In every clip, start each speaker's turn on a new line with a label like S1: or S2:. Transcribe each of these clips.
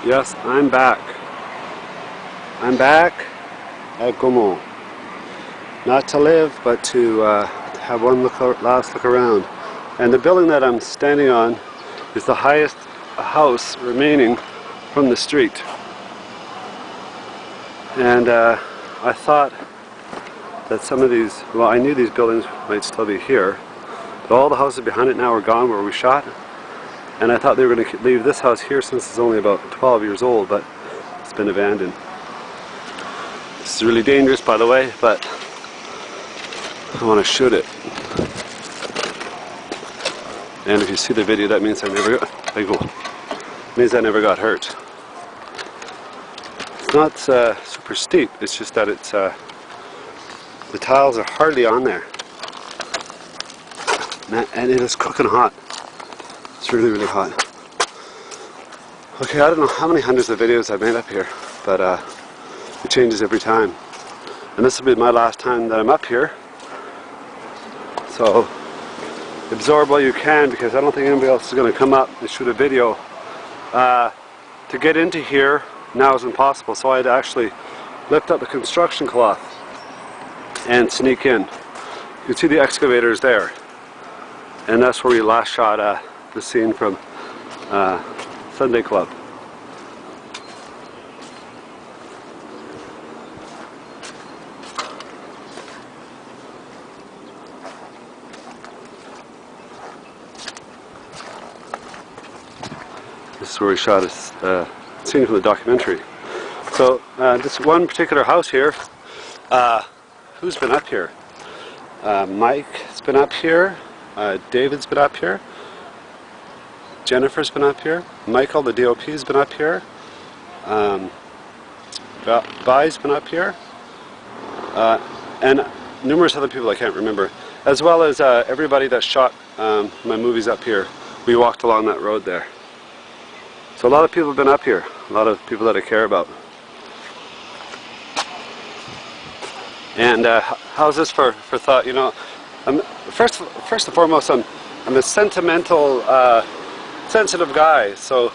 S1: Yes, I'm back. I'm back at Gaumont. Not to live, but to have one last look around. And the building that I'm standing on is the highest house remaining from the street. And I thought that some of these, well, I knew these buildings might still be here, but all the houses behind it now are gone where we shot. And I thought they were going to leave this house here since it's only about 12 years old, but it's been abandoned. This is really dangerous, by the way, but I want to shoot it. And if you see the video, that means I never got hurt. It's not super steep, it's just that it's the tiles are hardly on there. And it is cooking hot. It's really, really hot. Okay, I don't know how many hundreds of videos I've made up here, but it changes every time. And this will be my last time that I'm up here. So absorb while you can, because I don't think anybody else is going to come up and shoot a video. To get into here now is impossible, so I had to actually lift up the construction cloth and sneak in. You can see the excavators there, and that's where we last shot the scene from Sunday Club. This is where we shot a scene from the documentary. So this one particular house here, who's been up here? Mike's been up here, David's been up here, Jennifer's been up here, Michael the DOP's been up here, Vi's been up here, and numerous other people I can't remember, as well as everybody that shot my movies up here. We walked along that road there. So a lot of people have been up here, a lot of people that I care about. And how's this for thought? You know, first and foremost, I'm a sentimental, sensitive guy, so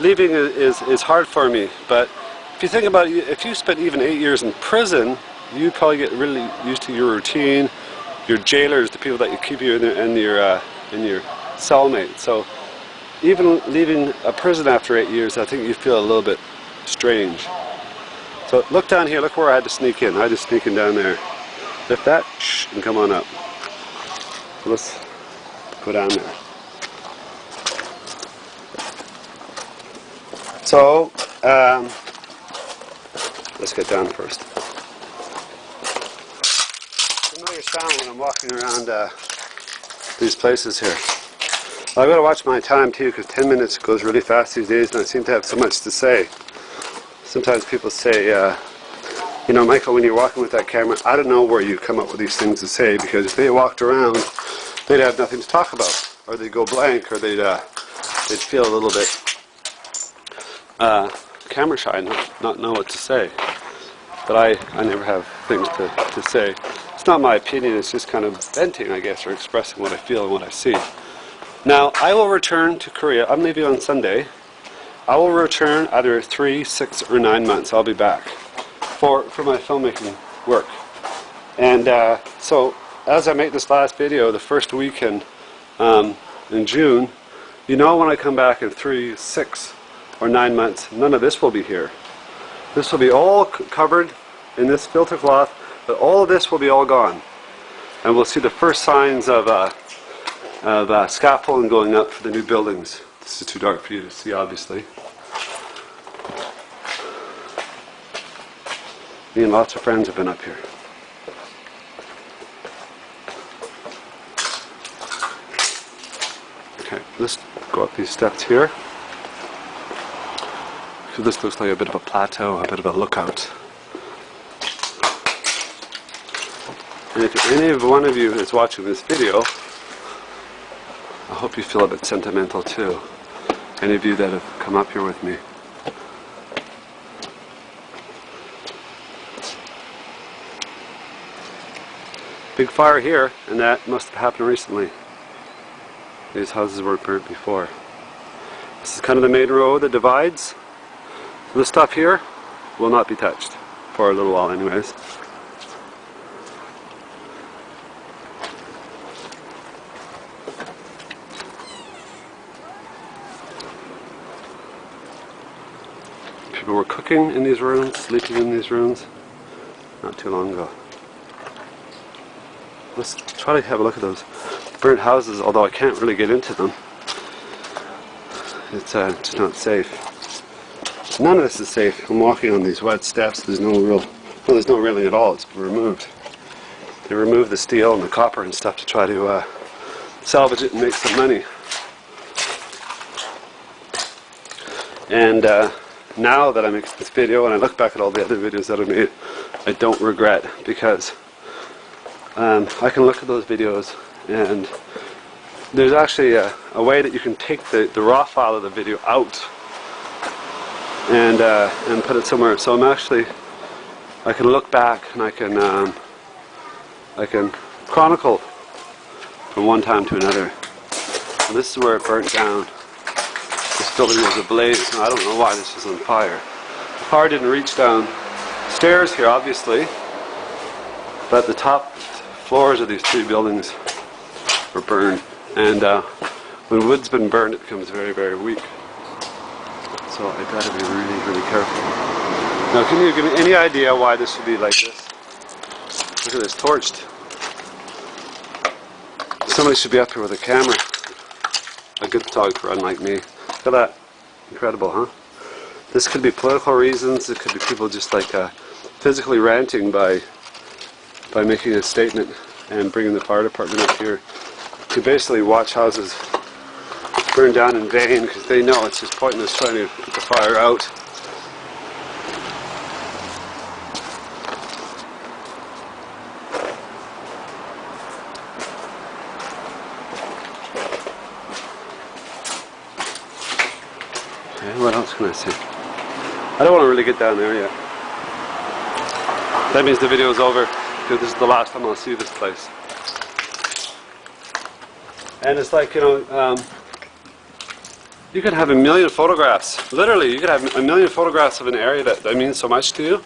S1: leaving is hard for me. But if you think about it, if you spent even 8 years in prison, you probably get really used to your routine, your jailers, the people that you keep you and your cellmate. So even leaving a prison after 8 years, I think you feel a little bit strange. So look down here, look where I had to sneak in. I had to sneak in down there. Lift that, and come on up. So let's go down there. So, let's get down first. Familiar sound when I'm walking around these places here. I've got to watch my time too, because 10 minutes goes really fast these days, and I seem to have so much to say. Sometimes people say, you know, Michael, when you're walking with that camera, I don't know where you come up with these things to say, because if they walked around, they'd have nothing to talk about, or they'd go blank, or they'd feel a little bit camera shy, not know what to say. But I never have things to say. It's not my opinion, it's just kind of venting, I guess, or expressing what I feel and what I see. Now, I will return to Korea. I'm leaving on Sunday. I will return either 3, 6, or 9 months. I'll be back for my filmmaking work. And so, as I make this last video, the first weekend in June, you know, when I come back in 3, 6, or 9 months, none of this will be here. This will be all covered in this filter cloth, but all of this will be all gone. And we'll see the first signs of scaffolding going up for the new buildings. This is too dark for you to see, obviously. Me and lots of friends have been up here. Okay, let's go up these steps here. So this looks like a bit of a plateau, a bit of a lookout. And if any one of you is watching this video, I hope you feel a bit sentimental too. Any of you that have come up here with me. Big fire here, and that must have happened recently. These houses were burnt before. This is kind of the main road that divides. This stuff here will not be touched for a little while anyways. People were cooking in these rooms, sleeping in these rooms not too long ago. Let's try to have a look at those burnt houses, although I can't really get into them. It's just not safe. None of this is safe. I'm walking on these wet steps. There's no real, well, there's no railing at all. It's removed. They removed the steel and the copper and stuff to try to salvage it and make some money. And now that I make this video and I look back at all the other videos that I made, I don't regret, because I can look at those videos and there's actually a way that you can take the raw file of the video out and put it somewhere. So I can look back and I can chronicle from one time to another. And this is where it burnt down. This building was ablaze. Now, I don't know why this was on fire. The fire didn't reach down stairs here, obviously, but the top floors of these three buildings were burned. And when wood's been burned, it becomes very, very weak. So I gotta be really, really careful. Now, can you give me any idea why this would be like this? Look at this, torched. Somebody should be up here with a camera. A good photographer, unlike me. Look at that. Incredible, huh? This could be political reasons. It could be people just like physically ranting by making a statement and bringing the fire department up here to basically watch houses burn down in vain, because they know it's just pointless trying to put the fire out. Okay, what else can I say? I don't want to really get down there yet. That means the video is over, because this is the last time I'll see this place. And it's like, you know, you could have a million photographs. Literally, you could have a million photographs of an area that means so much to you.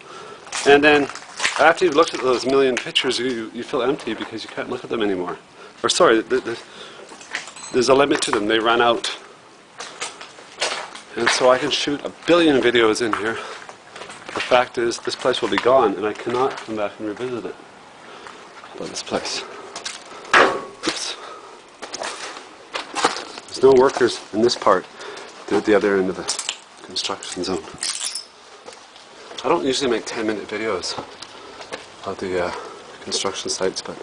S1: And then, after you've looked at those million pictures, you feel empty because you can't look at them anymore. Or sorry, there's a limit to them. They run out. And so I can shoot a billion videos in here. The fact is, this place will be gone, and I cannot come back and revisit it. About this place. Oops. There's no workers in this part. They're at the other end of the construction zone. I don't usually make 10-minute videos of the construction sites, but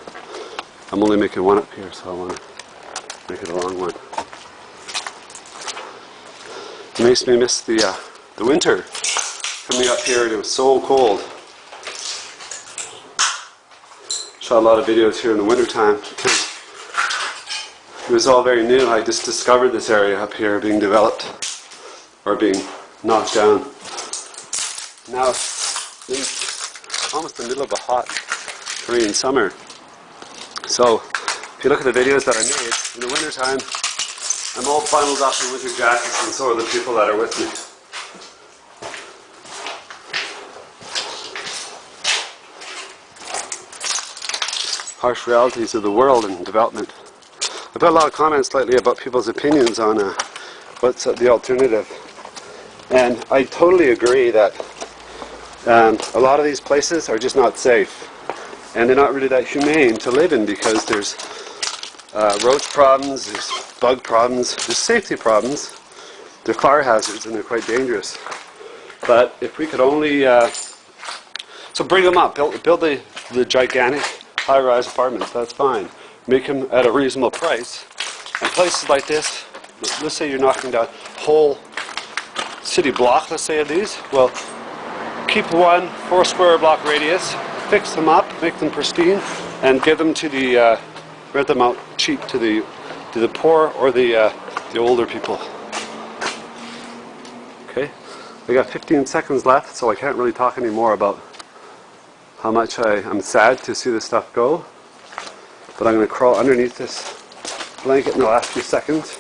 S1: I'm only making one up here, so I want to make it a long one. It makes me miss the winter. Coming up here, and it was so cold. Shot a lot of videos here in the winter time because it was all very new. I just discovered this area up here being developed or being knocked down. Now it's almost the middle of a hot Korean summer. So if you look at the videos that I made in the winter time, I'm all bundled up in winter jackets, and so are the people that are with me. Harsh realities of the world and development. I've got a lot of comments lately about people's opinions on what's the alternative. And I totally agree that a lot of these places are just not safe. And they're not really that humane to live in, because there's roach problems, there's bug problems, there's safety problems, they're fire hazards, and they're quite dangerous. But if we could only, so bring them up, build the gigantic high-rise apartments, that's fine. Make them at a reasonable price. And places like this, let's say you're knocking down whole city block, let's say, of these, well, keep one 4 square block radius, fix them up, make them pristine, and give them to the, rent them out cheap to the poor or the older people. Okay, I got 15 seconds left, so I can't really talk anymore about how much I'm sad to see this stuff go. But I'm going to crawl underneath this blanket in the last few seconds.